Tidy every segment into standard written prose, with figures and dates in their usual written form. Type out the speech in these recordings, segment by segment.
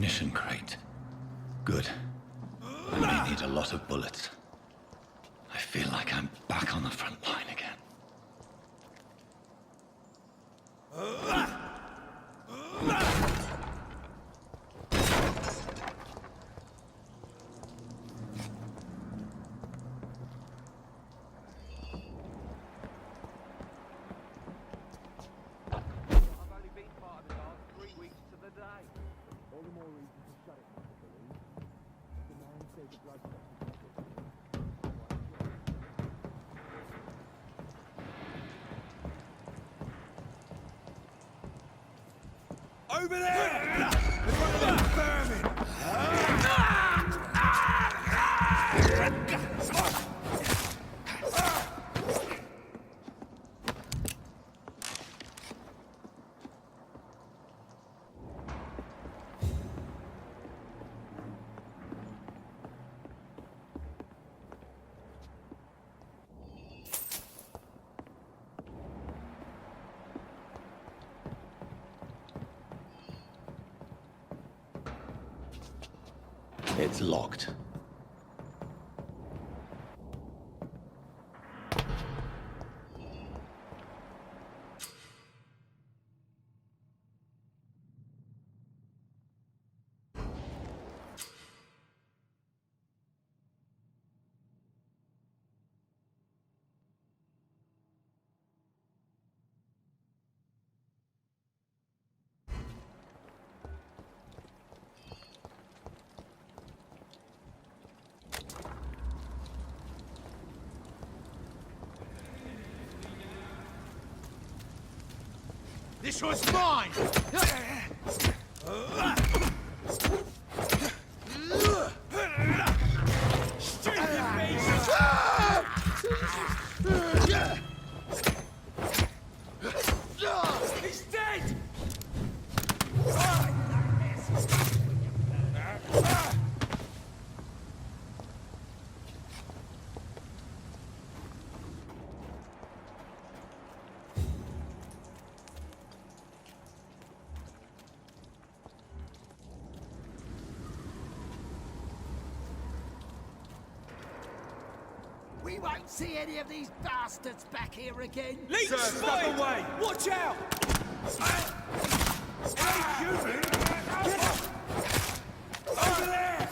ammunition crate. Good. I may need a lot of bullets. I feel like I'm back on the front line again. Over there! There's one of them vermin! It's locked. This one's mine! He's dead! We won't see any of these bastards back here again. Leave spy away! Watch out! It ain't human! Over there!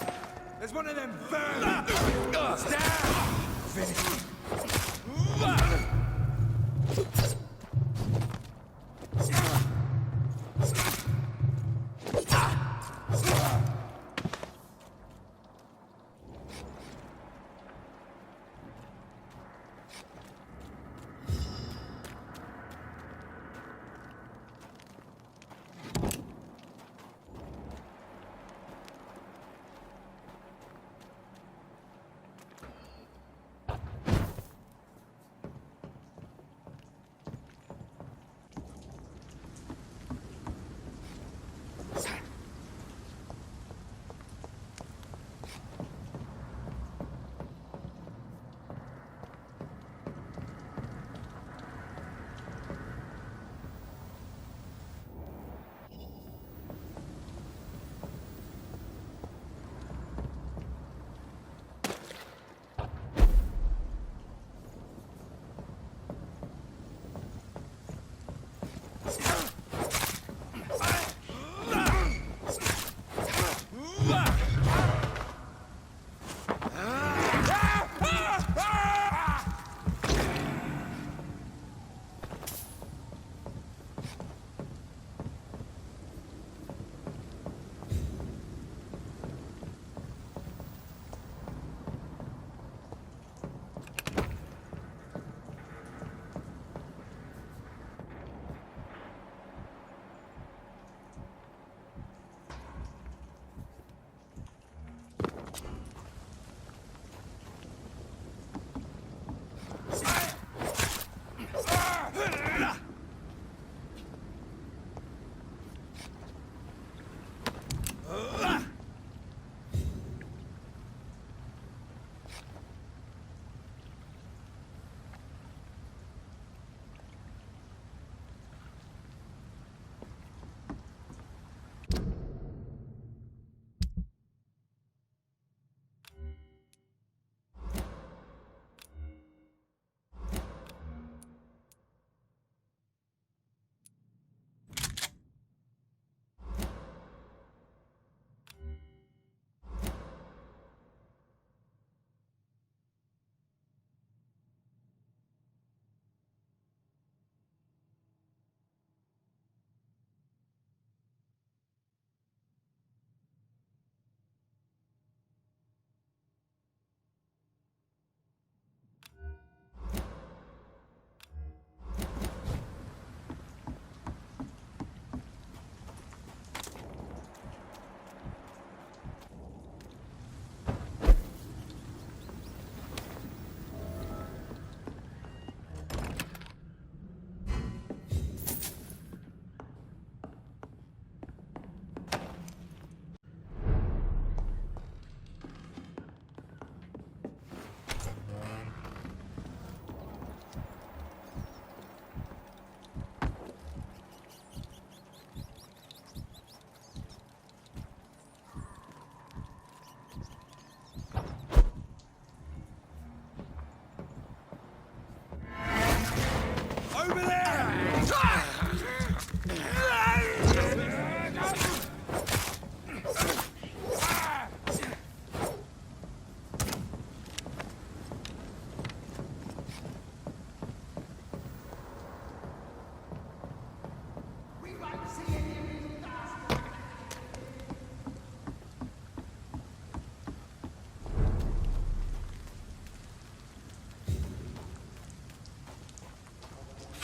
There's one of them vermin! It's down! Finish him.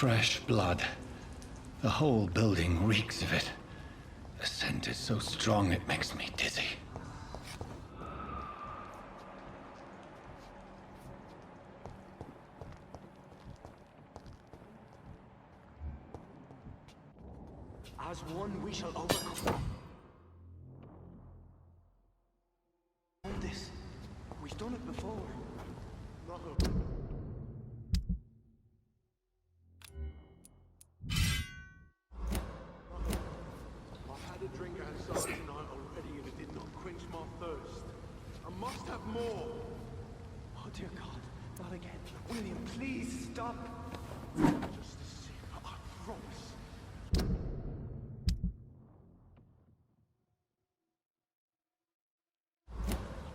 Fresh blood. The whole building reeks of it. The scent is so strong it makes me dizzy. As one, we shall overcome this. We've done it before. I've had a drink outside tonight already and it did not quench my thirst. I must have more. Oh dear God, not again. William, please stop. Just a sip, I promise.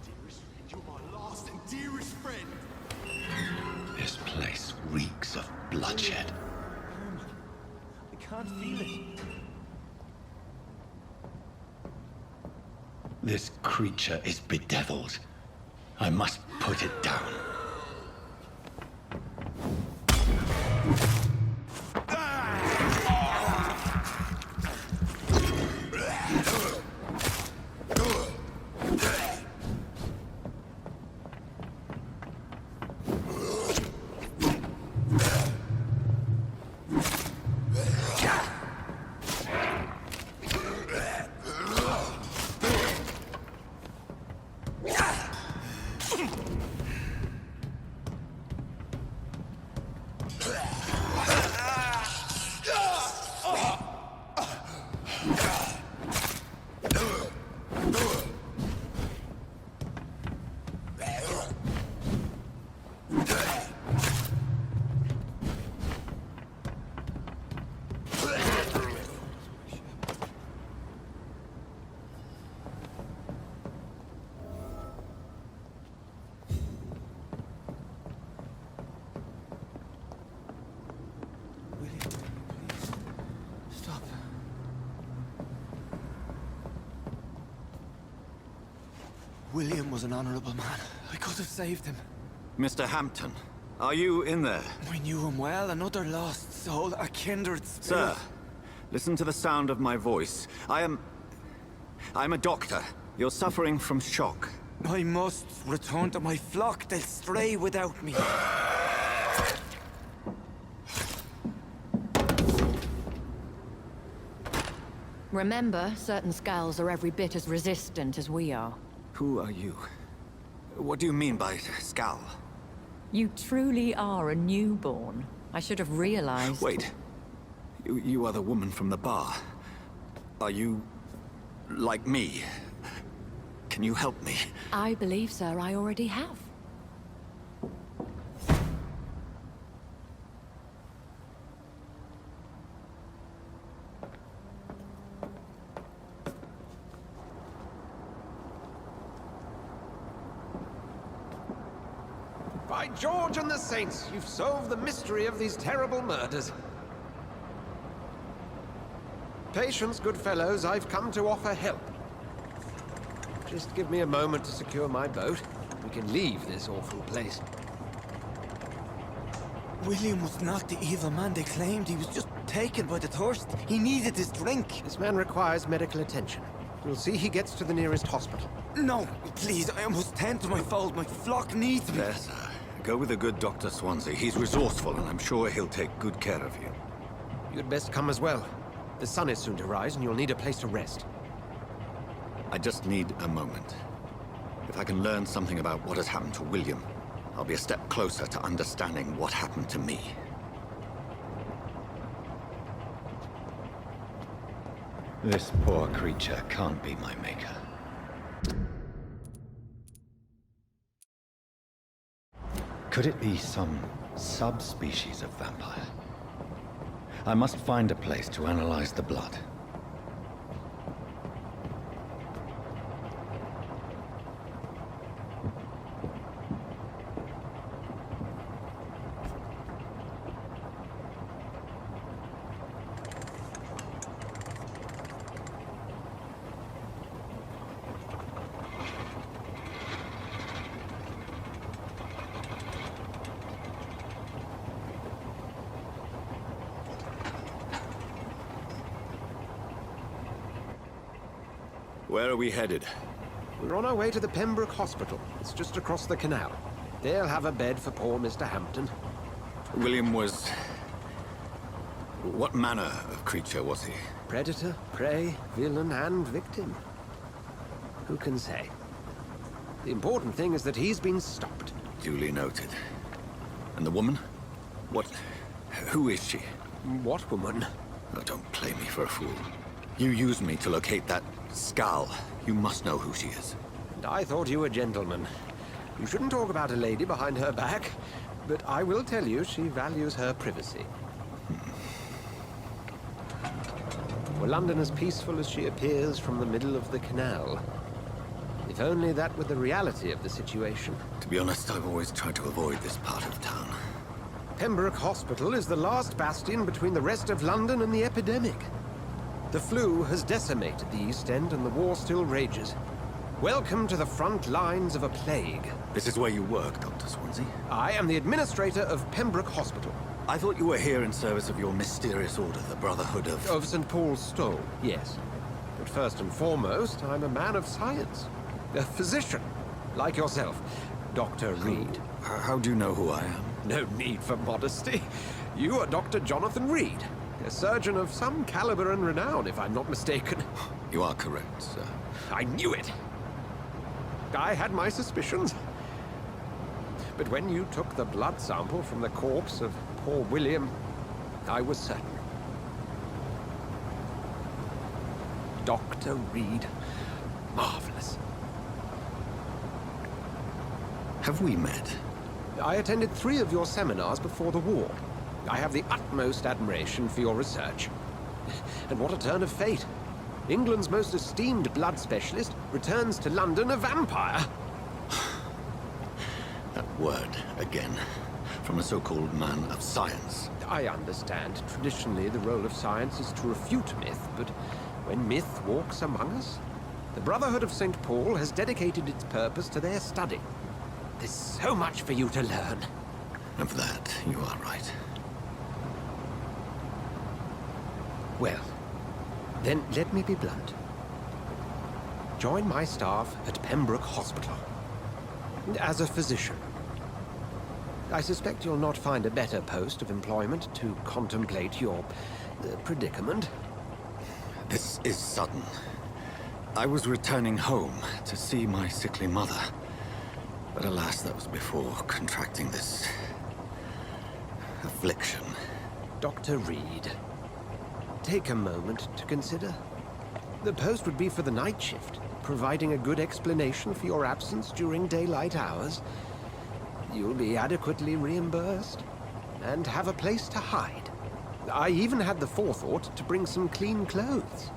Dearest friend, you're my last and dearest friend. This place reeks of bloodshed. I can't feel it. This creature is bedeviled. I must put it down. William was an honorable man. I could have saved him. Mr. Hampton, are you in there? I knew him well, another lost soul, a kindred spirit. Sir, listen to the sound of my voice. I'm a doctor. You're suffering from shock. I must return to my flock. They'll stray without me. Remember, certain skulls are every bit as resistant as we are. Who are you? What do you mean by scowl? You truly are a newborn. I should have realized. Wait. You are the woman from the bar. Are you... like me? Can you help me? I believe, sir, I already have. By George and the Saints, you've solved the mystery of these terrible murders. Patience, good fellows, I've come to offer help. Just give me a moment to secure my boat. We can leave this awful place. William was not the evil man they claimed. He was just taken by the thirst. He needed his drink. This man requires medical attention. We'll see he gets to the nearest hospital. No, please, I must tend to my fold. My flock needs me. There, sir. Go with the good Dr. Swansea. He's resourceful, and I'm sure he'll take good care of you. You'd best come as well. The sun is soon to rise, and you'll need a place to rest. I just need a moment. If I can learn something about what has happened to William, I'll be a step closer to understanding what happened to me. This poor creature can't be my maker. Could it be some subspecies of vampire? I must find a place to analyze the blood. Where are we headed? We're on our way to the Pembroke Hospital. It's just across the canal. They'll have a bed for poor Mr. Hampton. William was... What manner of creature was he? Predator, prey, villain, and victim. Who can say? The important thing is that he's been stopped. Duly noted. And the woman? What... Who is she? What woman? Oh, don't play me for a fool. You used me to locate that skull. You must know who she is. And I thought you a gentleman. You shouldn't talk about a lady behind her back, but I will tell you she values her privacy. Were London as peaceful as she appears from the middle of the canal? If only that were the reality of the situation. To be honest, I've always tried to avoid this part of town. Pembroke Hospital is the last bastion between the rest of London and the epidemic. The flu has decimated the East End and the war still rages. Welcome to the front lines of a plague. This is where you work, Dr. Swansea? I am the administrator of Pembroke Hospital. I thought you were here in service of your mysterious order, the Brotherhood of... Of St. Paul's Stole, yes. But first and foremost, I'm a man of science. A physician, like yourself, Dr. Reed. How do you know who I am? No need for modesty. You are Dr. Jonathan Reed, a surgeon of some caliber and renown, if I'm not mistaken. You are correct, sir. I knew it! I had my suspicions. But when you took the blood sample from the corpse of poor William, I was certain. Dr. Reed. Marvelous. Have we met? I attended 3 of your seminars before the war. I have the utmost admiration for your research. And what a turn of fate. England's most esteemed blood specialist returns to London a vampire. That word, again. From a so-called man of science. I understand. Traditionally, the role of science is to refute myth, but when myth walks among us, the Brotherhood of St. Paul has dedicated its purpose to their study. There's so much for you to learn. Of that, you are right. Well, then let me be blunt. Join my staff at Pembroke Hospital. As a physician. I suspect you'll not find a better post of employment to contemplate your predicament. This is sudden. I was returning home to see my sickly mother. But alas, that was before contracting this... affliction. Dr. Reed, take a moment to consider. The post would be for the night shift, providing a good explanation for your absence during daylight hours. You'll be adequately reimbursed, and have a place to hide. I even had the forethought to bring some clean clothes.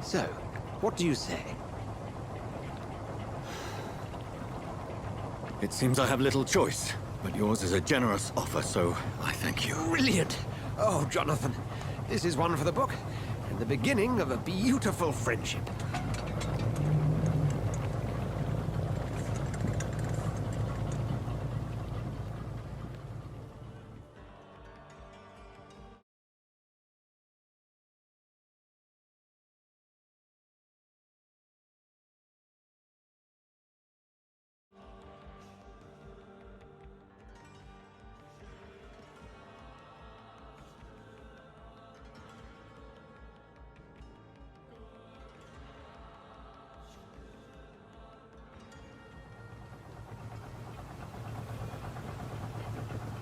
So, what do you say? It seems I have little choice, but yours is a generous offer, so I thank you. Brilliant! Oh, Jonathan, this is one for the book, and the beginning of a beautiful friendship.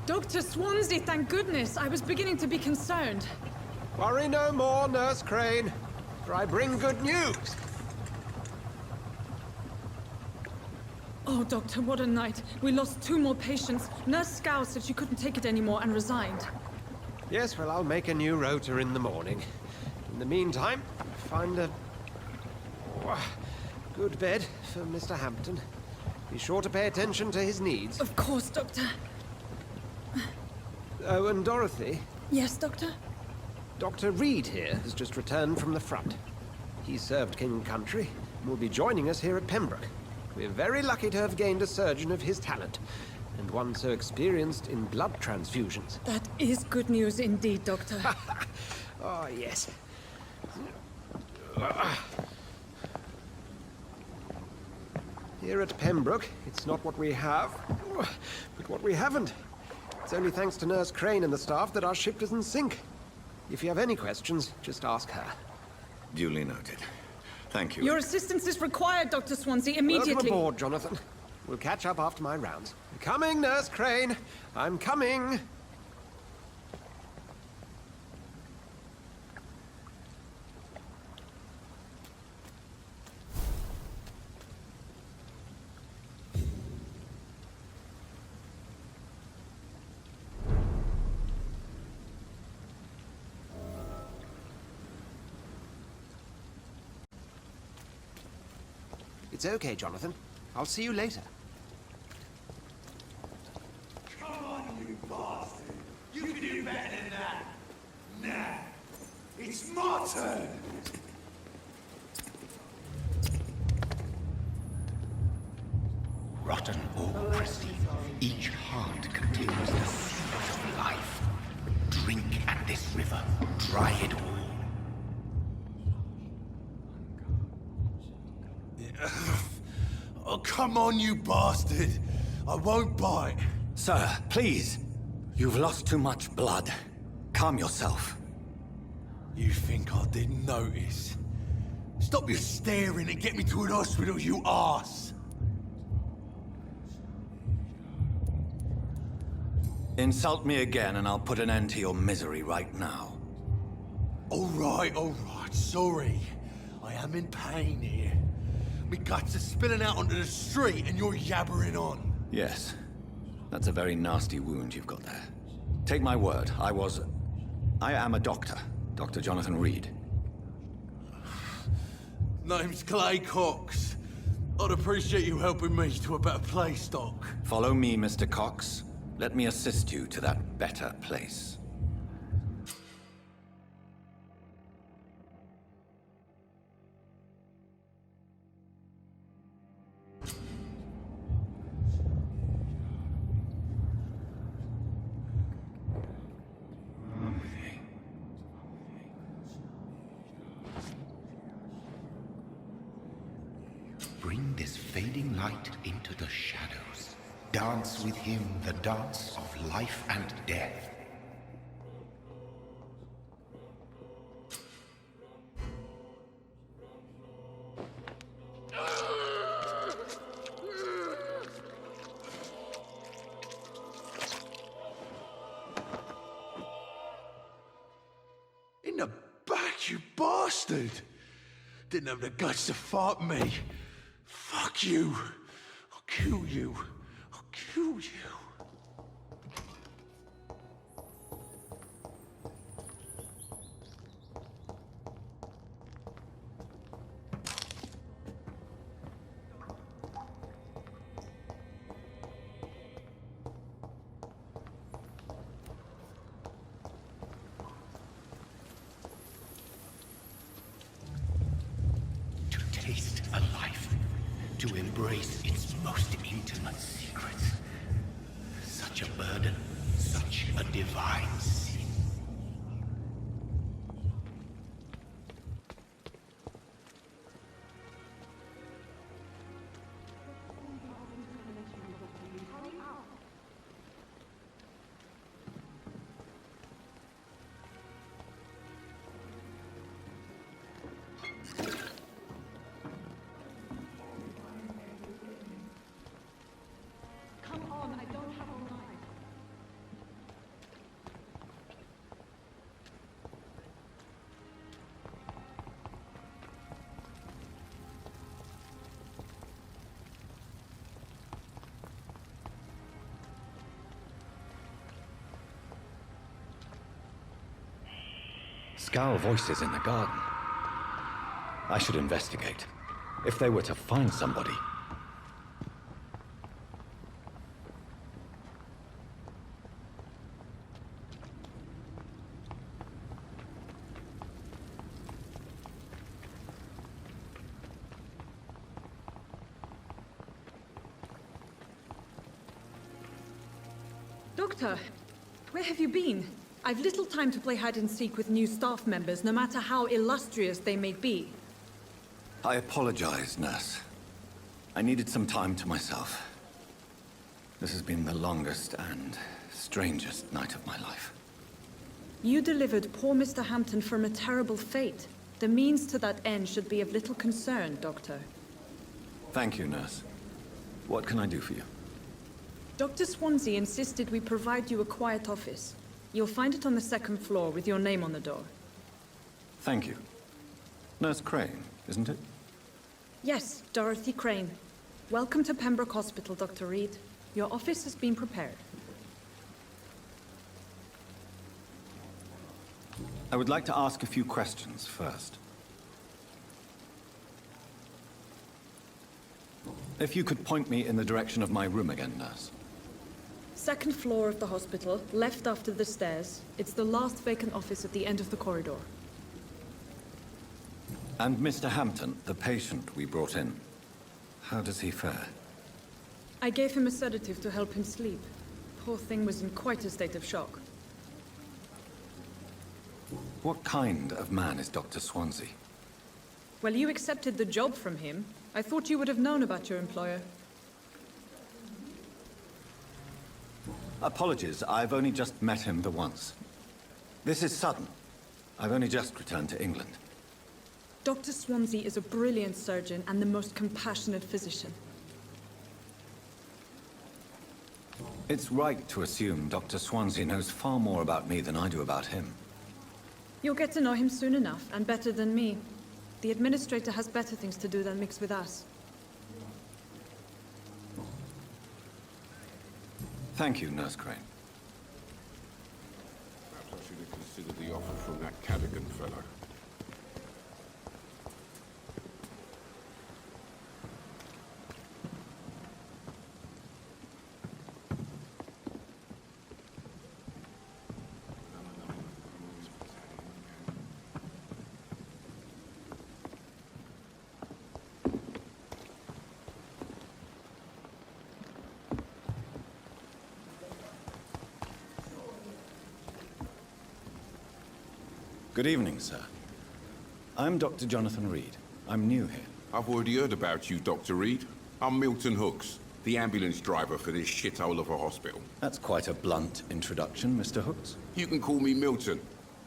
Dr. Swansea, thank goodness. I was beginning to be concerned. Worry no more, Nurse Crane, for I bring good news. Oh, Doctor, what a night. We lost 2 more patients. Nurse Scow said she couldn't take it anymore and resigned. Yes, well, I'll make a new rota in the morning. In the meantime, find a good bed for Mr. Hampton. Be sure to pay attention to his needs. Of course, Doctor. Oh, and Dorothy, Yes, Doctor? Dr. Reed here has just returned from the front. He served King and Country and will be joining us here at Pembroke. We're very lucky to have gained a surgeon of his talent, and one so experienced in blood transfusions. That is good news indeed, Doctor. Oh, yes. Here at Pembroke, it's not what we have, but what we haven't. It's only thanks to Nurse Crane and the staff that our ship doesn't sink. If you have any questions, just ask her. Duly noted. Thank you. Your assistance is required, Dr. Swansea, immediately. Welcome aboard, Jonathan. We'll catch up after my rounds. I'm coming, Nurse Crane. I'm coming. It's okay, Jonathan. I'll see you later. Come on, you bastard! You can do better than that! Nah! It's my turn! Rotten or pristine, each heart contains the seed of life. Drink at this river, dry it all. Oh, come on, you bastard! I won't bite! Sir, please. You've lost too much blood. Calm yourself. You think I didn't notice? Stop your staring and get me to an hospital, you arse! Insult me again and I'll put an end to your misery right now. All right, sorry. I am in pain here. My guts are spilling out onto the street and you're yabbering on. Yes. That's a very nasty wound you've got there. Take my word, I am a doctor. Dr. Jonathan Reed. Name's Clay Cox. I'd appreciate you helping me to a better place, Doc. Follow me, Mr. Cox. Let me assist you to that better place. Bring this fading light into the shadows. Dance with him the dance of life and death. In the back, you bastard! Didn't have the guts to fight me. Fuck you. I'll kill you. I'll kill you. To taste a life. To embrace its most intimate secrets. Such a burden, such a divine sin. Scowl voices in the garden. I should investigate. If they were to find somebody. Doctor, where have you been? I've little time to play hide-and-seek with new staff members, no matter how illustrious they may be. I apologize, nurse. I needed some time to myself. This has been the longest and strangest night of my life. You delivered poor Mr. Hampton from a terrible fate. The means to that end should be of little concern, Doctor. Thank you, nurse. What can I do for you? Dr. Swansea insisted we provide you a quiet office. You'll find it on the second floor with your name on the door. Thank you. Nurse Crane, isn't it? Yes, Dorothy Crane. Welcome to Pembroke Hospital, Dr. Reed. Your office has been prepared. I would like to ask a few questions first. If you could point me in the direction of my room again, nurse. Second floor of the hospital, left after the stairs. It's the last vacant office at the end of the corridor. And Mr. Hampton, the patient we brought in, how does he fare? I gave him a sedative to help him sleep. Poor thing was in quite a state of shock. What kind of man is Dr. Swansea? Well, you accepted the job from him. I thought you would have known about your employer. Apologies, I've only just met him the once. This is sudden. I've only just returned to England. Dr. Swansea is a brilliant surgeon and the most compassionate physician. It's right to assume Dr. Swansea knows far more about me than I do about him. You'll get to know him soon enough, and better than me. The administrator has better things to do than mix with us. Thank you, Nurse Crane. Perhaps I should have considered the offer from that Cadogan fellow. Good evening, sir. I'm Dr. Jonathan Reed. I'm new here. I've already heard about you, Dr. Reed. I'm Milton Hooks, the ambulance driver for this shithole of a hospital. That's quite a blunt introduction, Mr. Hooks. You can call me Milton.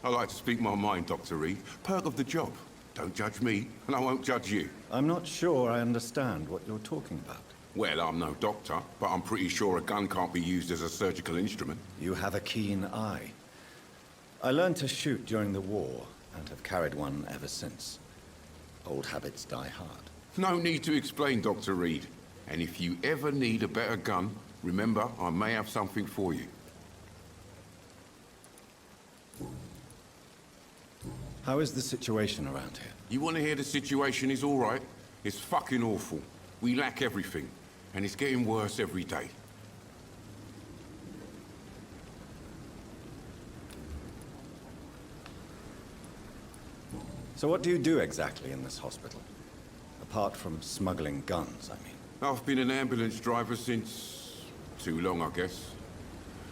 I like to speak my mind, Dr. Reed. Perk of the job. Don't judge me, and I won't judge you. I'm not sure I understand what you're talking about. Well, I'm no doctor, but I'm pretty sure a gun can't be used as a surgical instrument. You have a keen eye. I learned to shoot during the war, and have carried one ever since. Old habits die hard. No need to explain, Dr. Reed. And if you ever need a better gun, remember, I may have something for you. How is the situation around here? You want to hear the situation is all right? It's fucking awful. We lack everything, and it's getting worse every day. So what do you do exactly in this hospital? Apart from smuggling guns, I mean. I've been an ambulance driver since... too long, I guess.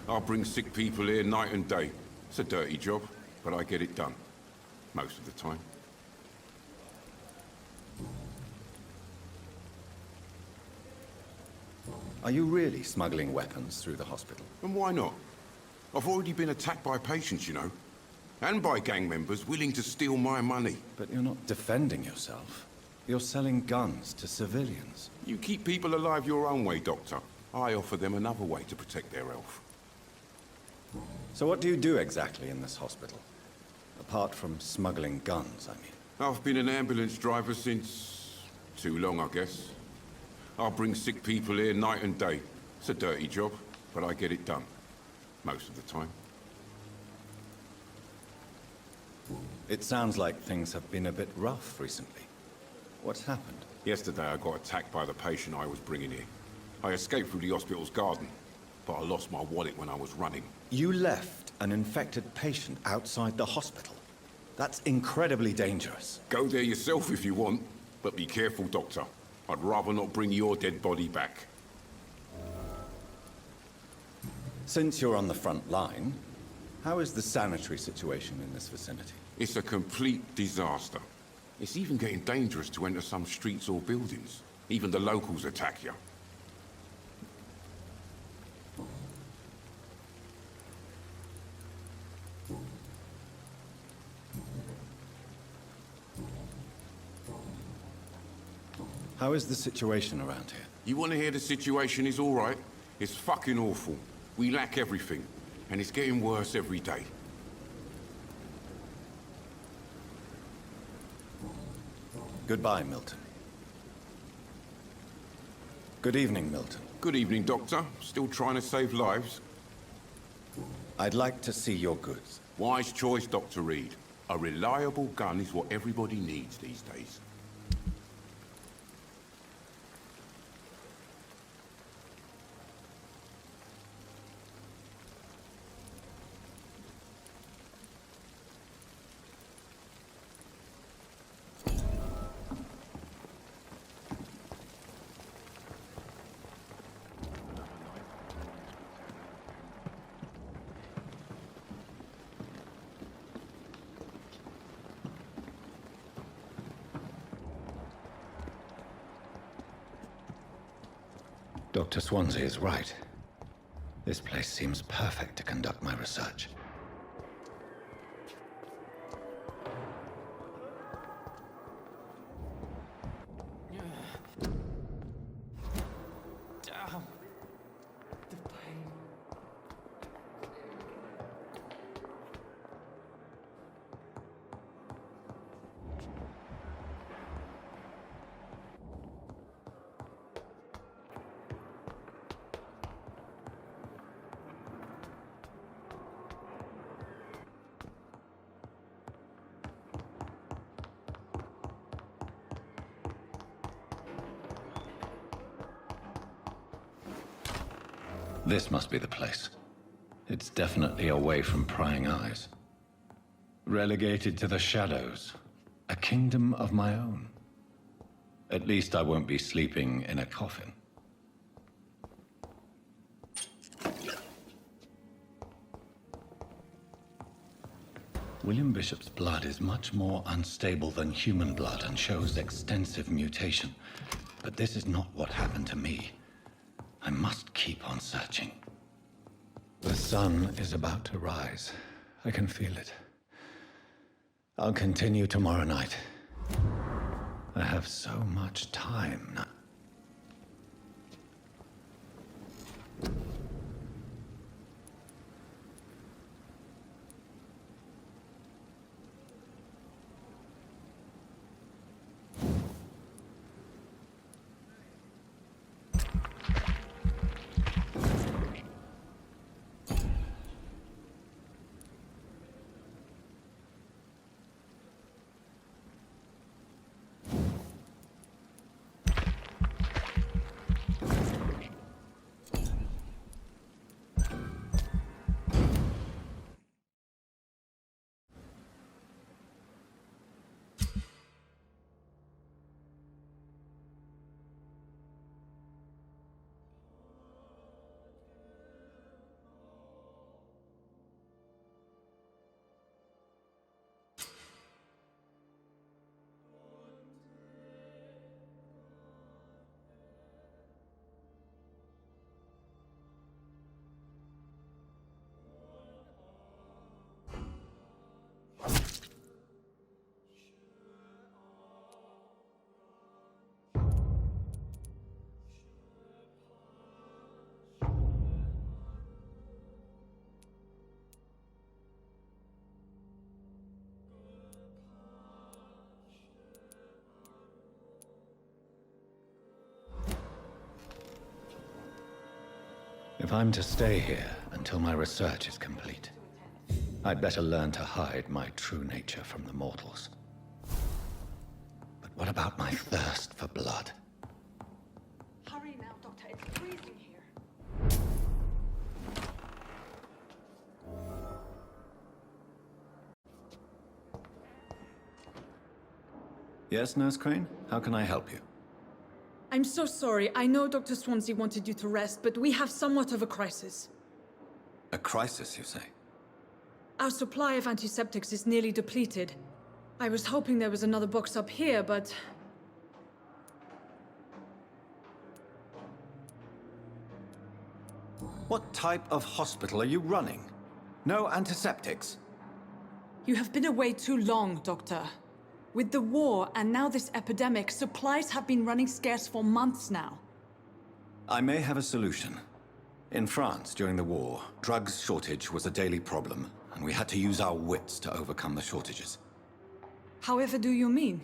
I bring sick people here night and day. It's a dirty job, but I get it done. Most of the time. Are you really smuggling weapons through the hospital? And why not? I've already been attacked by patients, you know. And by gang members willing to steal my money. But you're not defending yourself. You're selling guns to civilians. You keep people alive your own way, Doctor. I offer them another way to protect their health. So what do you do exactly in this hospital? Apart from smuggling guns, I mean. I've been an ambulance driver since... too long, I guess. I bring sick people here night and day. It's a dirty job, but I get it done. Most of the time. It sounds like things have been a bit rough recently. What's happened? Yesterday I got attacked by the patient I was bringing here. I escaped through the hospital's garden, but I lost my wallet when I was running. You left an infected patient outside the hospital? That's incredibly dangerous. Go there yourself if you want, but be careful, Doctor. I'd rather not bring your dead body back. Since you're on the front line, how is the sanitary situation in this vicinity? It's a complete disaster. It's even getting dangerous to enter some streets or buildings. Even the locals attack you. How is the situation around here? You want to hear the situation is all right? It's fucking awful. We lack everything, and it's getting worse every day. Goodbye, Milton. Good evening, Milton. Good evening, Doctor. Still trying to save lives? I'd like to see your goods. Wise choice, Dr. Reed. A reliable gun is what everybody needs these days. Dr. Swansea is right. This place seems perfect to conduct my research. This must be the place. It's definitely away from prying eyes. Relegated to the shadows. A kingdom of my own. At least I won't be sleeping in a coffin. William Bishop's blood is much more unstable than human blood and shows extensive mutation. But this is not what happened to me. I must keep on searching. The sun is about to rise. I can feel it. I'll continue tomorrow night. I have so much time now. If I'm to stay here until my research is complete, I'd better learn to hide my true nature from the mortals. But what about my thirst for blood? Hurry now, Doctor. It's freezing here. Yes, Nurse Crane? How can I help you? I'm so sorry. I know Dr. Swansea wanted you to rest, but we have somewhat of a crisis. A crisis, you say? Our supply of antiseptics is nearly depleted. I was hoping there was another box up here, but... What type of hospital are you running? No antiseptics? You have been away too long, Doctor. With the war and now this epidemic, supplies have been running scarce for months now. I may have a solution. In France, during the war, drugs shortage was a daily problem, and we had to use our wits to overcome the shortages. However do you mean?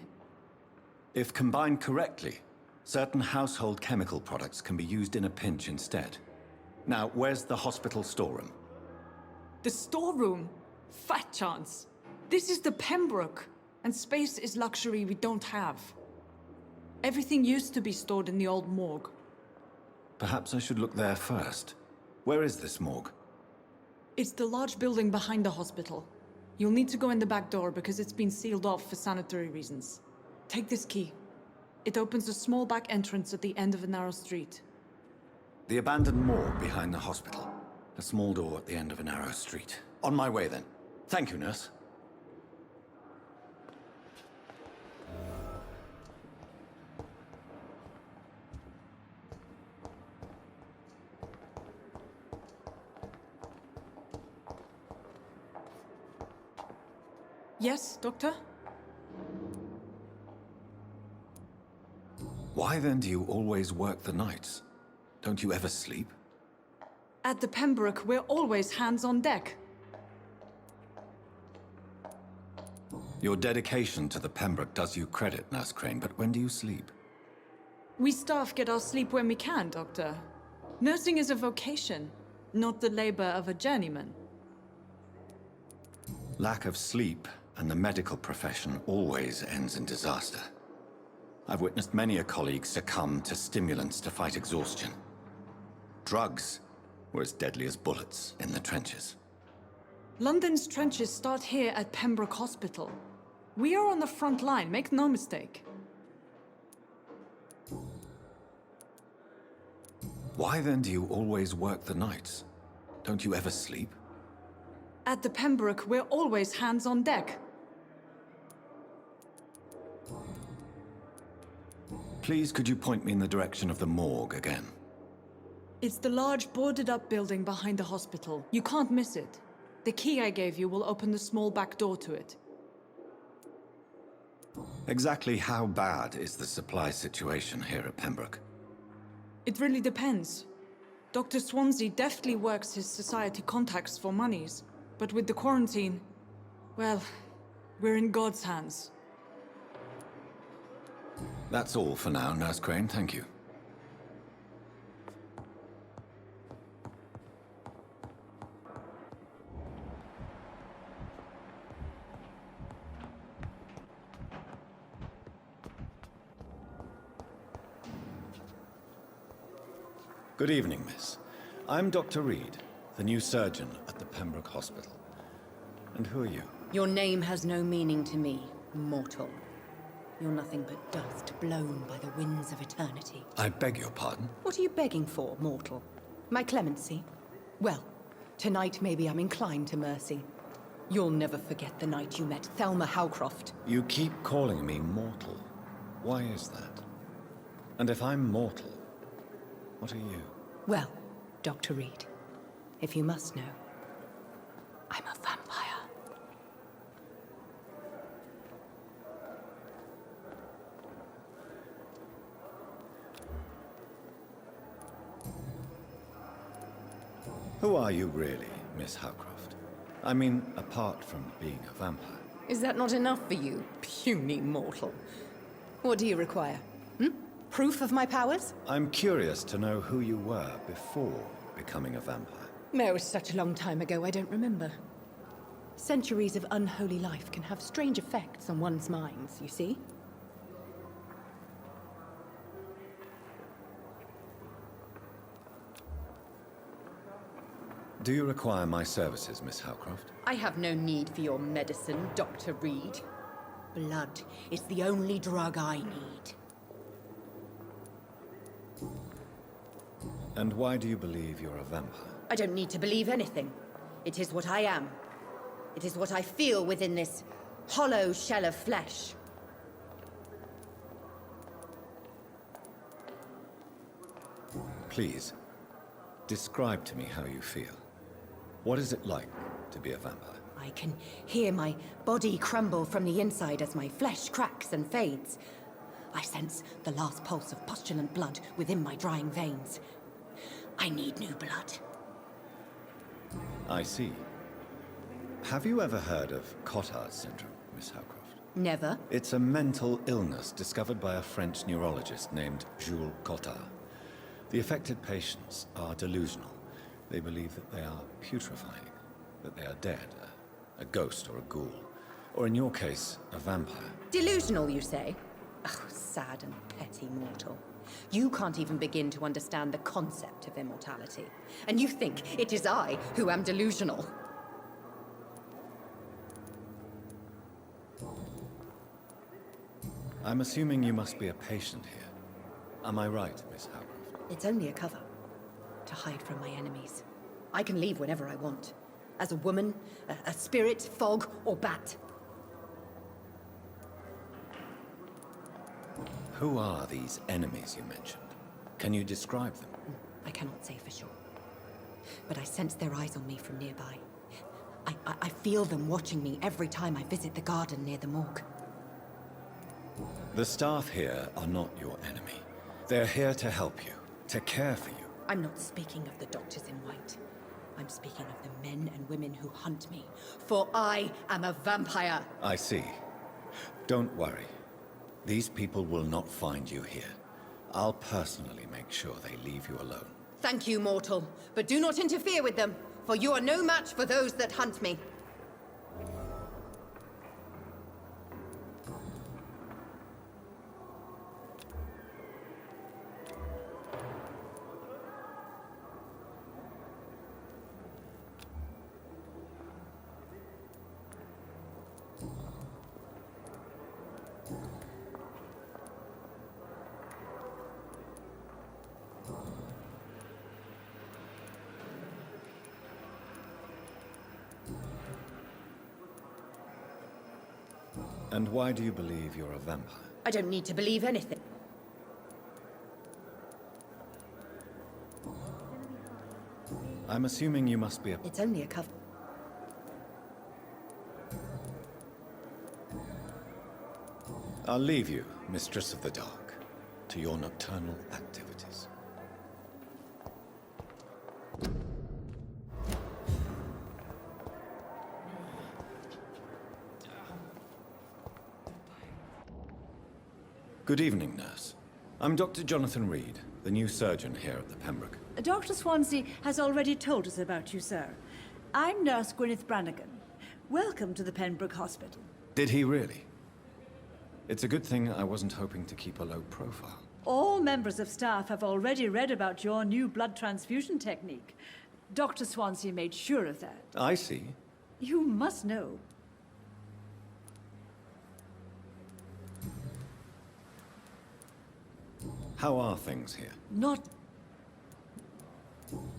If combined correctly, certain household chemical products can be used in a pinch instead. Now, where's the hospital storeroom? The storeroom? Fat chance. This is the Pembroke, and space is luxury we don't have. Everything used to be stored in the old morgue. Perhaps I should look there first. Where is this morgue? It's the large building behind the hospital. You'll need to go in the back door because it's been sealed off for sanitary reasons. Take this key. It opens a small back entrance at the end of a narrow street. The abandoned morgue behind the hospital. A small door at the end of a narrow street. On my way then. Thank you, nurse. Yes, Doctor? Why then do you always work the nights? Don't you ever sleep? At the Pembroke, we're always hands on deck. Your dedication to the Pembroke does you credit, Nurse Crane, but when do you sleep? We staff get our sleep when we can, Doctor. Nursing is a vocation, not the labor of a journeyman. Lack of sleep and the medical profession always ends in disaster. I've witnessed many a colleague succumb to stimulants to fight exhaustion. Drugs were as deadly as bullets in the trenches. London's trenches start here at Pembroke Hospital. We are on the front line, make no mistake. Why then do you always work the nights? Don't you ever sleep? At the Pembroke, we're always hands on deck. Please, could you point me in the direction of the morgue again? It's the large boarded-up building behind the hospital. You can't miss it. The key I gave you will open the small back door to it. Exactly how bad is the supply situation here at Pembroke? It really depends. Dr. Swansea deftly works his society contacts for monies, but with the quarantine, well, we're in God's hands. That's all for now, Nurse Crane, thank you. Good evening, miss. I'm Dr. Reed, the new surgeon at the Pembroke Hospital. And who are you? Your name has no meaning to me, mortal. You're nothing but dust blown by the winds of eternity. I beg your pardon? What are you begging for, mortal? My clemency? Well, tonight maybe I'm inclined to mercy. You'll never forget the night you met Thelma Howcroft. You keep calling me mortal. Why is that? And if I'm mortal, what are you? Well, Dr. Reed, if you must know, I'm a vampire. Who are you really, Miss Howcroft? I mean, apart from being a vampire. Is that not enough for you, puny mortal? What do you require? Proof of my powers? I'm curious to know who you were before becoming a vampire. It was such a long time ago, I don't remember. Centuries of unholy life can have strange effects on one's minds, you see? Do you require my services, Miss Howcroft? I have no need for your medicine, Dr. Reed. Blood is the only drug I need. And why do you believe you're a vampire? I don't need to believe anything. It is what I am. It is what I feel within this hollow shell of flesh. Please, Describe to me how you feel. What is it like to be a vampire? I can hear my body crumble from the inside as my flesh cracks and fades. I sense the last pulse of postulant blood within my drying veins. I need new blood. I see. Have you ever heard of Cottage Syndrome, Miss Howcroft? Never. It's a mental illness discovered by a French neurologist named Jules Cotard. The affected patients are delusional. They believe that they are putrefying, that they are dead, a ghost or a ghoul, or in your case, a vampire. Delusional, you say? Oh, sad and petty mortal. You can't even begin to understand the concept of immortality. And you think it is I who am delusional. I'm assuming you must be a patient here. Am I right, Miss Howcroft? It's only a cover. To hide from my enemies. I can leave whenever I want. As a woman, a spirit, fog, or bat. Who are these enemies you mentioned? Can you describe them? I cannot say for sure. But I sense their eyes on me from nearby. I feel them watching me every time I visit the garden near the morgue. The staff here are not your enemy. They're here to help you, to care for you. I'm not speaking of the doctors in white. I'm speaking of the men and women who hunt me. For I am a vampire. I see. Don't worry. These people will not find you here. I'll personally make sure they leave you alone. Thank you, mortal. But do not interfere with them, for you are no match for those that hunt me. And why do you believe you're a vampire? I don't need to believe anything. I'm assuming you must be a... It's only a cover. I'll leave you, Mistress of the Dark, to your nocturnal activities. Good evening, nurse. I'm Dr. Jonathan Reed, the new surgeon here at the Pembroke. Dr. Swansea has already told us about you, sir. I'm Nurse Gwyneth Brannigan. Welcome to the Pembroke Hospital. Did he really? It's a good thing I wasn't hoping to keep a low profile. All members of staff have already read about your new blood transfusion technique. Dr. Swansea made sure of that. I see. You must know. How are things here? Not...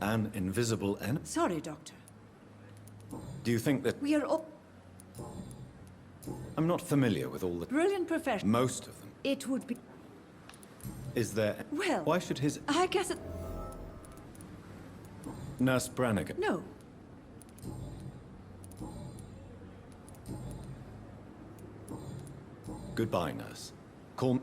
An invisible enemy? Sorry, Doctor. Do you think that... We are all... I'm not familiar with all the... Brilliant professionals. Most of them. It would be... Is there... Well... Why should his... I guess it... Nurse Brannigan? No. Goodbye, nurse. Call...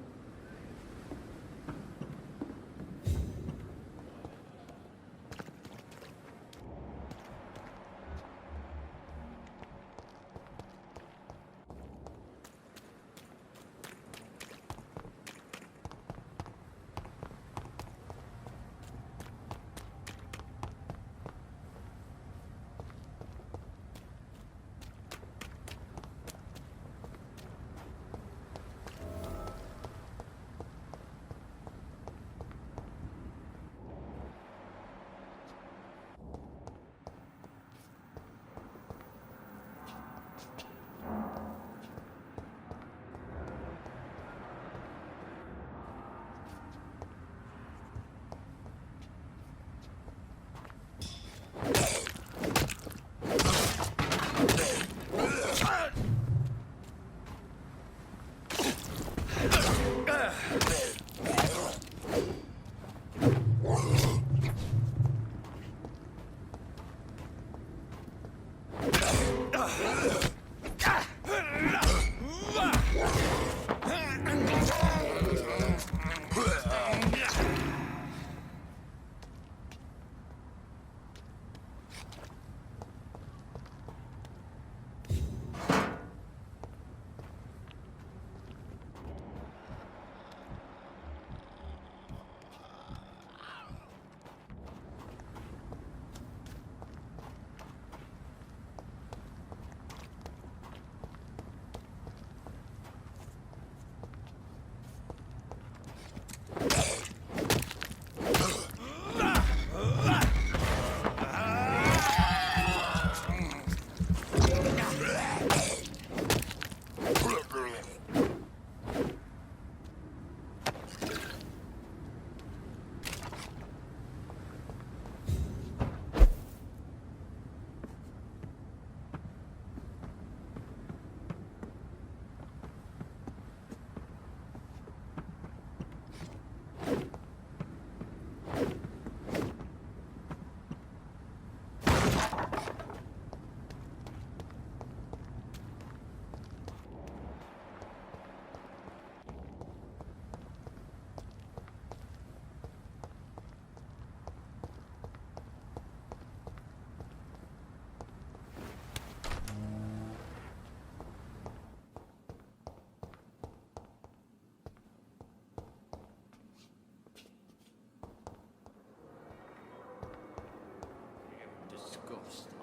ghost